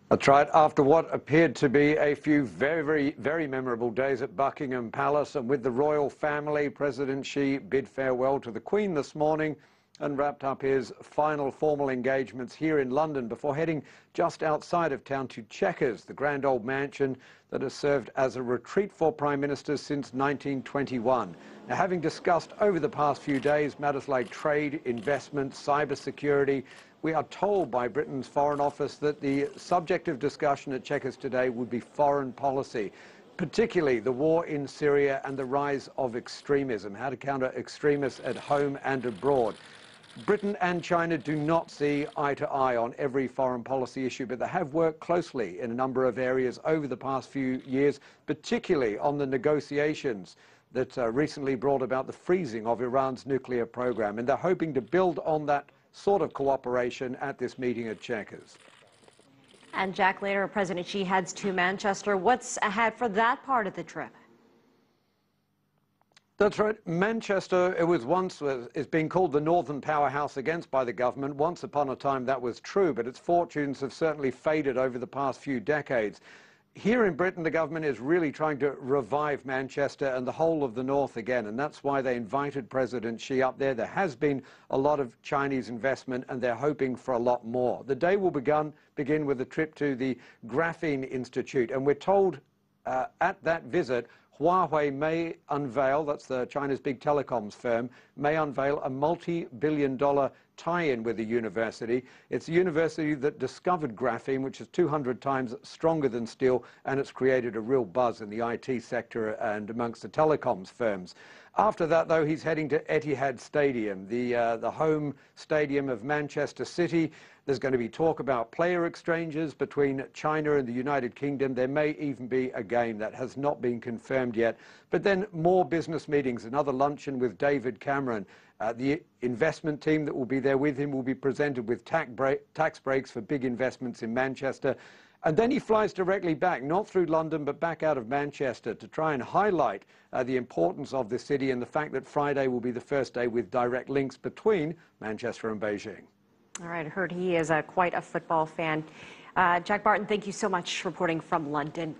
That's right. After what appeared to be a few very memorable days at Buckingham Palace and with the royal family, President Xi bid farewell to the Queen this morning and wrapped up his final formal engagements here in London before heading just outside of town to Chequers, the grand old mansion that has served as a retreat for prime ministers since 1921. Now, having discussed over the past few days matters like trade, investment, cybersecurity, we are told by Britain's Foreign Office that the subject of discussion at Chequers today would be foreign policy, particularly the war in Syria and the rise of extremism, how to counter extremists at home and abroad. Britain and China do not see eye to eye on every foreign policy issue, but they have worked closely in a number of areas over the past few years, particularly on the negotiations that recently brought about the freezing of Iran's nuclear program. And they're hoping to build on that sort of cooperation at this meeting at Chequers. And Jack, later President Xi heads to Manchester. What's ahead for that part of the trip? That's right. Manchester, is being called the northern powerhouse against by the government. Once upon a time that was true, but its fortunes have certainly faded over the past few decades. Here in Britain, the government is really trying to revive Manchester and the whole of the north again, and that's why they invited President Xi up there. There has been a lot of Chinese investment, and they're hoping for a lot more. The day will begin with a trip to the Graphene Institute, and we're told at that visit, Huawei may unveil, that's China's big telecoms firm, may unveil a multi-billion-dollar tie-in with the university. It's a university that discovered graphene, which is 200 times stronger than steel, and it's created a real buzz in the IT sector and amongst the telecoms firms. After that, though, he's heading to Etihad Stadium, the home stadium of Manchester City. There's going to be talk about player exchanges between China and the United Kingdom. There may even be a game that has not been confirmed yet. But then more business meetings, another luncheon with David Cameron. The investment team that will be there with him will be presented with tax breaks for big investments in Manchester. And then he flies directly back, not through London, but back out of Manchester to try and highlight the importance of the city and the fact that Friday will be the first day with direct links between Manchester and Beijing. All right, I heard he is quite a football fan. Jack Barton, thank you so much reporting from London.